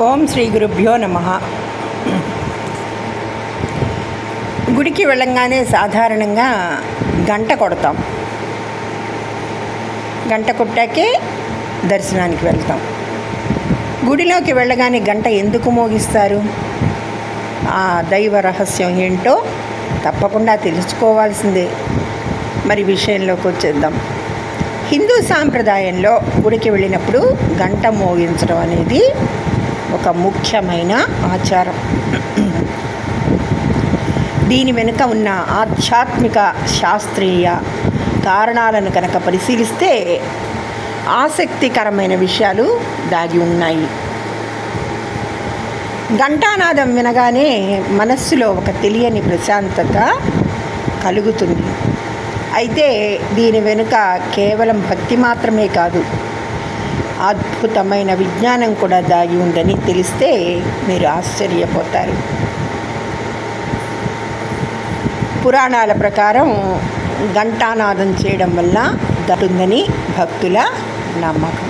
ఓం శ్రీ గురుభ్యో నమః. గుడికి వెళ్ళంగానే సాధారణంగా గంట కొడతాం. గంట కొట్టాకే దర్శనానికి వెళ్తాం. గుడిలోకి వెళ్ళగానే గంట ఎందుకు మోగిస్తారు? ఆ దైవ రహస్యం ఏంటో తప్పకుండా తెలుసుకోవాల్సిందే. మరి విషయంలోకి వచ్చేద్దాం. హిందూ సాంప్రదాయంలో గుడికి వెళ్ళినప్పుడు గంట మోగించడం అనేది ఒక ముఖ్యమైన ఆచారం. దీని వెనుక ఉన్న ఆధ్యాత్మిక శాస్త్రీయ కారణాలను కనుక పరిశీలిస్తే ఆసక్తికరమైన విషయాలు దాగి ఉన్నాయి. ఘంటానాదం వినగానే మనస్సులో ఒక తెలియని ప్రశాంతత కలుగుతుంది. అయితే దీని వెనుక కేవలం భక్తి మాత్రమే కాదు, అద్భుతమైన విజ్ఞానం కూడా దాగి ఉందని తెలిస్తే మీరు ఆశ్చర్యపోతారు. పురాణాల ప్రకారం ఘంటానాదం చేయడం వల్ల దటుందని భక్తుల నమ్మకం.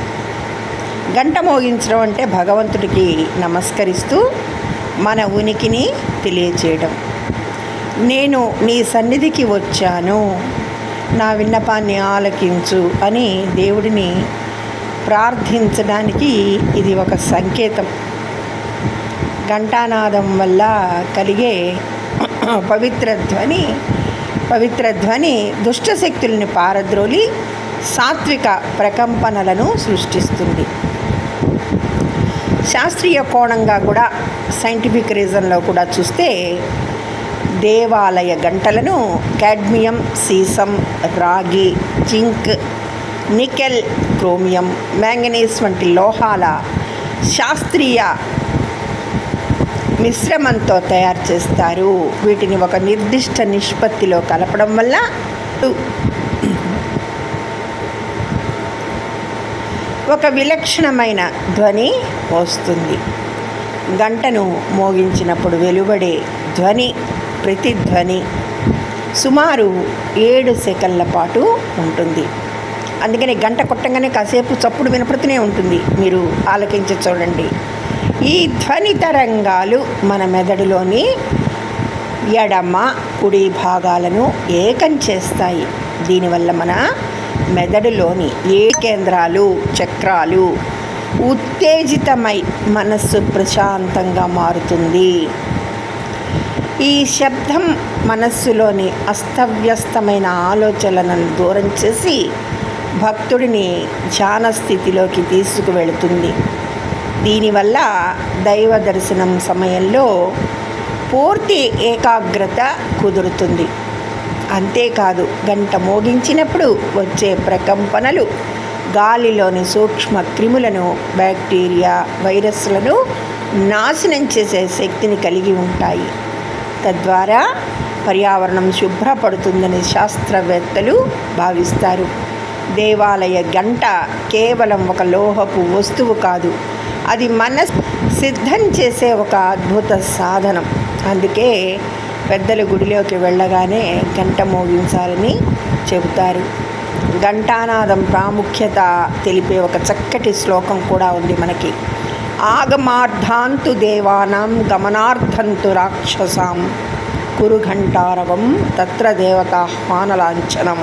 గంట మోగించడం అంటే భగవంతుడికి నమస్కరిస్తూ మన ఉనికిని తెలియచేయడం. నేను నీ సన్నిధికి వచ్చాను, నా విన్నపాన్ని ఆలకించు అని దేవుడిని ప్రార్థించడానికి ఇది ఒక సంకేతం. ఘంటానాదం వల్ల కలిగే పవిత్ర ధ్వని దుష్టశక్తుల్ని పారద్రోలి సాత్విక ప్రకంపనలను సృష్టిస్తుంది. శాస్త్రీయ కోణంగా కూడా, సైంటిఫిక్ రీజన్లో కూడా చూస్తే దేవాలయ గంటలను కాడ్మియం, సీసం, రాగి, జింక్, నికెల్, క్రోమియం, మ్యాంగనీస్ వంటి లోహాల శాస్త్రీయ మిశ్రమంతో తయారు చేస్తారు. వీటిని ఒక నిర్దిష్ట నిష్పత్తిలో కలపడం వల్ల ఒక విలక్షణమైన ధ్వని వస్తుంది. గంటను మోగించినప్పుడు వెలువడే ధ్వని, ప్రతిధ్వని సుమారు 7 సెకన్ల పాటు ఉంటుంది. అందుకని గంట కొట్టంగానే కాసేపు చప్పుడు వినపడుతూనే ఉంటుంది. మీరు ఆలకించి చూడండి. ఈ ధ్వని తరంగాలు మన మెదడులోని ఎడమ, కుడి భాగాలను ఏకం చేస్తాయి. దీనివల్ల మన మెదడులోని ఏ కేంద్రాలు, చక్రాలు ఉత్తేజితమై మనస్సు ప్రశాంతంగా మారుతుంది. ఈ శబ్దం మనస్సులోని అస్తవ్యస్తమైన ఆలోచనలను దూరం చేసి భక్తుడిని ధ్యాన స్థితిలోకి తీసుకువెళుతుంది. దీనివల్ల దైవ దర్శనం సమయంలో పూర్తి ఏకాగ్రత కుదురుతుంది. అంతేకాదు, గంట మోగించినప్పుడు వచ్చే ప్రకంపనలు గాలిలోని సూక్ష్మ క్రిములను, బ్యాక్టీరియా, వైరస్లను నాశనం చేసే శక్తిని కలిగి ఉంటాయి. తద్వారా పర్యావరణం శుభ్రపడుతుందని శాస్త్రవేత్తలు భావిస్తారు. దేవాలయ గంట కేవలం ఒక లోహపు వస్తువు కాదు, అది మనసు సిద్ధం చేసే ఒక అద్భుత సాధనం. అందుకే పెద్దలు గుడిలోకి వెళ్ళగానే గంట మోగించాలని చెబుతారు. ఘంటానాదం ప్రాముఖ్యత తెలిపే ఒక చక్కటి శ్లోకం కూడా ఉంది మనకి. ఆగమార్థాంతు దేవానాం గమనార్థంతు రాక్షసాం కురు ఘంటారవం తత్ర దేవతాహ్వానలాంఛనం.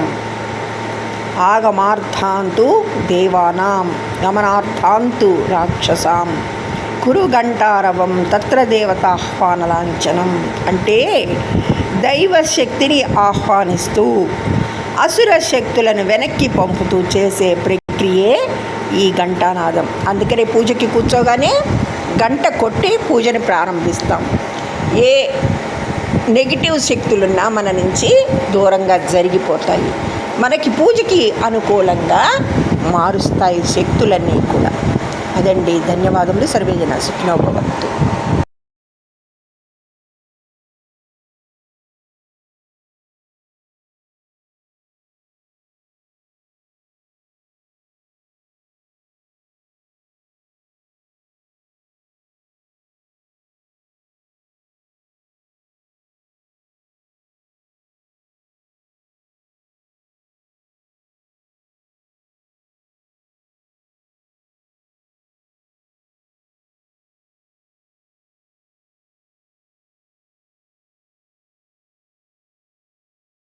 ఆగమార్థాంతు దేవానాం గమనార్థాంతు రాక్షసాం కురు ఘంటారవం తత్ర దేవతాహ్వానలాంఛనం. అంటే దైవ శక్తిని ఆహ్వానిస్తూ అసుర శక్తులను వెనక్కి పంపుతూ చేసే ప్రక్రియే ఈ ఘంటానాదం. అందుకనే పూజకి కూర్చోగానే గంట కొట్టి పూజని ప్రారంభిస్తాం. ఏ నెగిటివ్ శక్తులున్నా మన నుంచి దూరంగా జరిగిపోతాయి. మనకి పూజకి అనుకూలంగా మారుస్తాయి శక్తులన్నీ కూడా. అదండి. ధన్యవాదములు. సర్వేజన సుఖినో భవంతు.